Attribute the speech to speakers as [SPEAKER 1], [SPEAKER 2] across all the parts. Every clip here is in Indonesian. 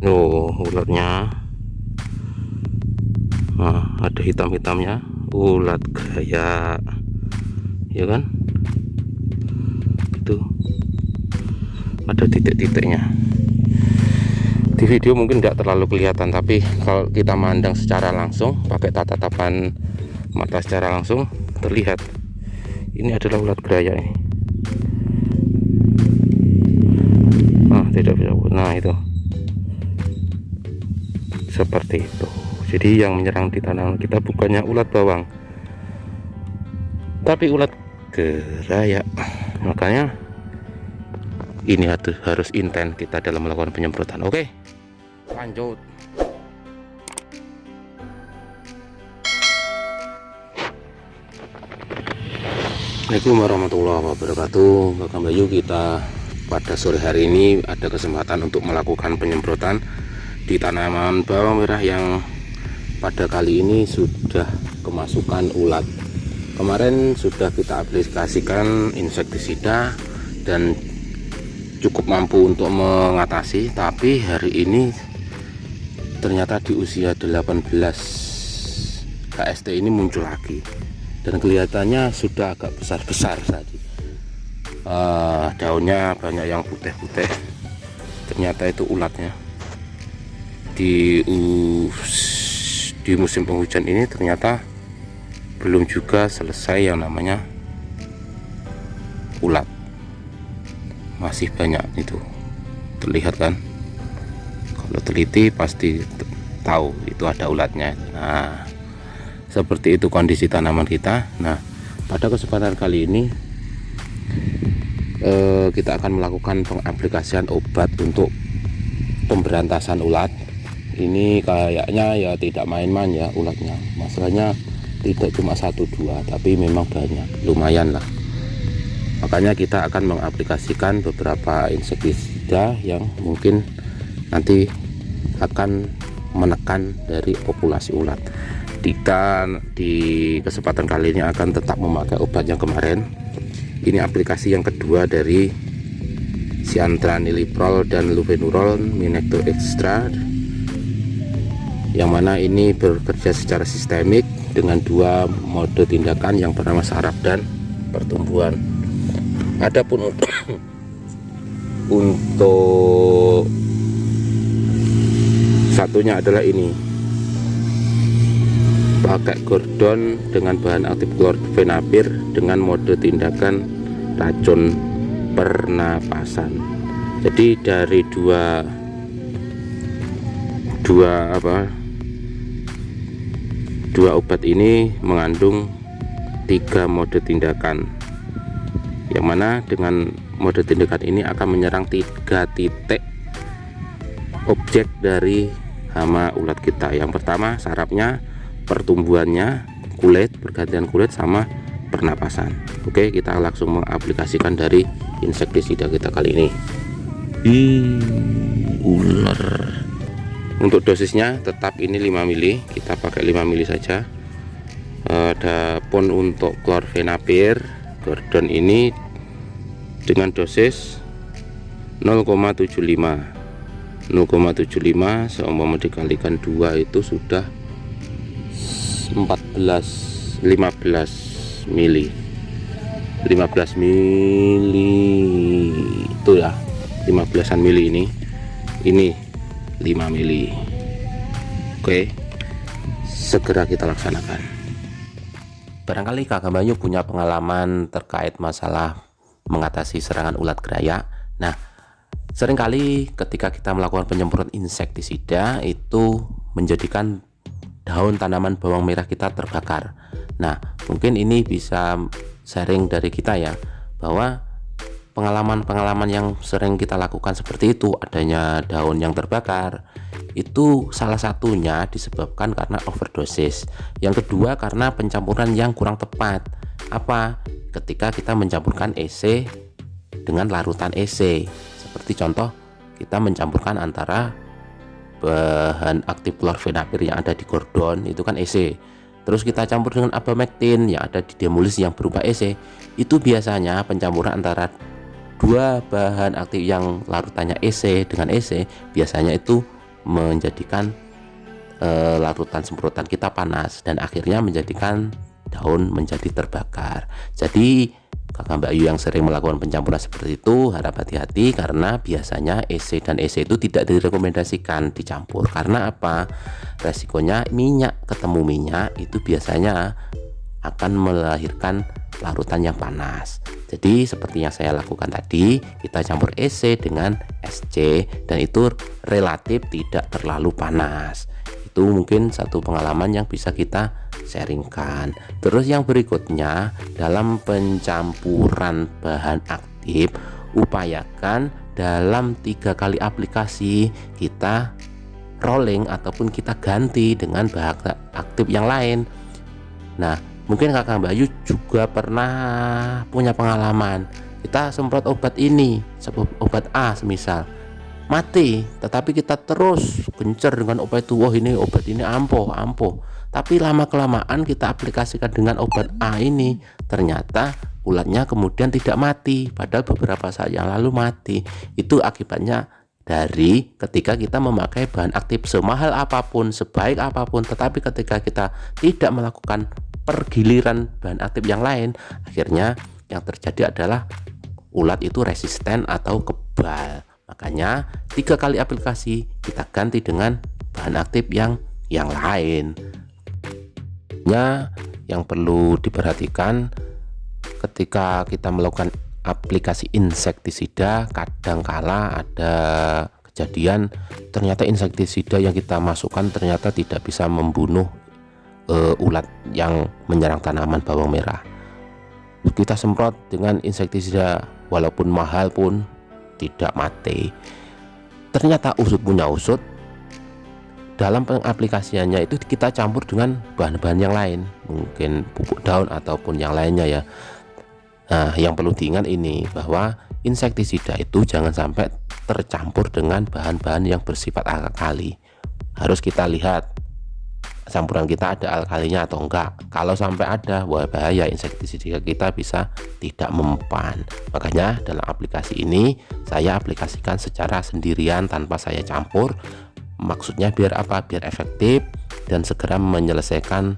[SPEAKER 1] Oh, ulatnya. Nah, ada hitam-hitamnya, ulat gaya, ya kan? Itu ada titik-titiknya. Di video mungkin tidak terlalu kelihatan, tapi kalau kita mandang secara langsung pakai tatapan mata secara langsung terlihat ini adalah ulat gaya ini. Nah, tidak bisa. Nah, itu seperti itu. Jadi yang menyerang di tanaman kita bukannya ulat bawang, tapi ulat geraya. Makanya ini harus intens kita dalam melakukan penyemprotan. Oke, lanjut. Assalamualaikum warahmatullahi wabarakatuh. Kembali kita pada sore hari ini ada kesempatan untuk melakukan penyemprotan di tanaman bawang merah yang pada kali ini sudah kemasukan ulat. Kemarin sudah kita aplikasikan insektisida dan cukup mampu untuk mengatasi, tapi hari ini ternyata di usia 18 HST ini muncul lagi dan kelihatannya sudah agak besar-besar tadi. Daunnya banyak yang putih-putih, ternyata itu ulatnya. Di musim penghujan ini ternyata belum juga selesai yang namanya ulat, masih banyak. Itu terlihat kan, kalau teliti pasti tahu itu ada ulatnya. Nah, seperti itu kondisi tanaman kita. Nah, pada kesempatan kali ini kita akan melakukan pengaplikasian obat untuk pemberantasan ulat. Ini kayaknya ya tidak main-main ya ulatnya. Masalahnya tidak cuma 1-2, tapi memang banyak, lumayan lah. Makanya kita akan mengaplikasikan beberapa insektisida yang mungkin nanti akan menekan dari populasi ulat. Kita di kesempatan kali ini akan tetap memakai obat yang kemarin. Ini aplikasi yang kedua dari Cyantranilyprol dan Luvenurol Minecto Extra, yang mana ini bekerja secara sistemik dengan dua mode tindakan, yang pertama saraf dan pertumbuhan. Adapun untuk satunya adalah ini, pakai Gordon dengan bahan aktif klorfenapir dengan mode tindakan racun pernapasan. Jadi dari dua obat ini mengandung 3 mode tindakan, yang mana dengan mode tindakan ini akan menyerang 3 titik objek dari hama ulat kita. Yang pertama sarafnya, pertumbuhannya, kulit, pergantian kulit, sama pernapasan. Oke, kita langsung mengaplikasikan dari insektisida kita kali ini. Ular. Untuk dosisnya tetap ini 5 mili, kita pakai 5 mili saja. Adapun untuk klorfenapir Gordon ini dengan dosis 0,75 seumpama dikalikan 2 itu sudah 15 mili itu ya, 15-an mili ini 5 mili. Oke, segera kita laksanakan. Barangkali Kakak Banyu punya pengalaman terkait masalah mengatasi serangan ulat geraya. Nah, seringkali ketika kita melakukan penyemprotan insektisida itu menjadikan daun tanaman bawang merah kita terbakar. Nah, mungkin ini bisa sharing dari kita ya, bahwa pengalaman-pengalaman yang sering kita lakukan seperti itu, adanya daun yang terbakar, itu salah satunya disebabkan karena overdosis. Yang kedua karena pencampuran yang kurang tepat. Apa? Ketika kita mencampurkan EC dengan larutan EC. Seperti contoh, kita mencampurkan antara bahan aktif klorfenapir yang ada di Gordon, itu kan EC. Terus kita campur dengan abamectin yang ada di Demulis yang berupa EC. Itu biasanya pencampuran antara dua bahan aktif yang larutannya EC dengan EC biasanya itu menjadikan larutan semprotan kita panas dan akhirnya menjadikan daun menjadi terbakar. Jadi Kakak Mbak Ayu yang sering melakukan pencampuran seperti itu harap hati-hati, karena biasanya EC dan EC itu tidak direkomendasikan dicampur. Karena apa? Resikonya minyak ketemu minyak itu biasanya akan melahirkan larutan yang panas. Jadi seperti yang saya lakukan tadi, kita campur EC dengan SC dan itu relatif tidak terlalu panas. Itu mungkin satu pengalaman yang bisa kita sharingkan. Terus yang berikutnya, dalam pencampuran bahan aktif, upayakan dalam 3 kali aplikasi kita rolling ataupun kita ganti dengan bahan aktif yang lain. Nah, mungkin Kakak Mbak Ayu juga pernah punya pengalaman, kita semprot obat ini, obat A semisal, mati, tetapi kita terus gencar dengan obat itu. Wah, ini obat ini ampuh. Tapi lama kelamaan kita aplikasikan dengan obat A ini, ternyata ulatnya kemudian tidak mati, padahal beberapa saat yang lalu mati. Itu akibatnya dari ketika kita memakai bahan aktif semahal apapun, sebaik apapun, tetapi ketika kita tidak melakukan pergiliran bahan aktif yang lain, akhirnya yang terjadi adalah ulat itu resisten atau kebal. Makanya 3 kali aplikasi kita ganti dengan bahan aktif yang lain. Yang perlu diperhatikan ketika kita melakukan aplikasi insektisida, kadangkala ada kejadian ternyata insektisida yang kita masukkan ternyata tidak bisa membunuh ulat yang menyerang tanaman bawang merah. Kita semprot dengan insektisida walaupun mahal pun tidak mati. Ternyata usut punya usut, dalam pengaplikasiannya itu kita campur dengan bahan-bahan yang lain, mungkin pupuk daun ataupun yang lainnya ya. Nah, yang perlu diingat ini bahwa insektisida itu jangan sampai tercampur dengan bahan-bahan yang bersifat alkali. Harus kita lihat campuran kita ada alkalinya atau enggak. Kalau sampai ada, wah bahaya, insektisida kita bisa tidak mempan. Makanya dalam aplikasi ini saya aplikasikan secara sendirian tanpa saya campur. Maksudnya biar apa? Biar efektif dan segera menyelesaikan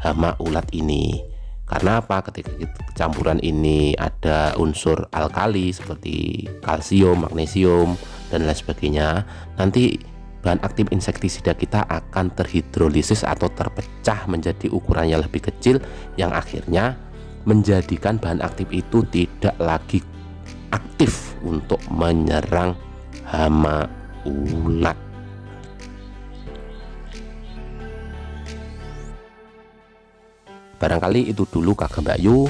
[SPEAKER 1] hama ulat ini. Karena apa? Ketika campuran ini ada unsur alkali seperti kalsium, magnesium dan lain sebagainya, nanti bahan aktif insektisida kita akan terhidrolisis atau terpecah menjadi ukuran yang lebih kecil, yang akhirnya menjadikan bahan aktif itu tidak lagi aktif untuk menyerang hama ulat. Barangkali itu dulu Kakak Mbak Ayu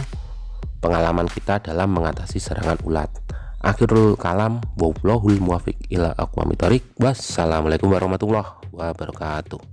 [SPEAKER 1] pengalaman kita dalam mengatasi serangan ulat. Akhirul kalam, wallahul muwaffiq ila aqwamit thoriq. Wassalamualaikum warahmatullahi wabarakatuh.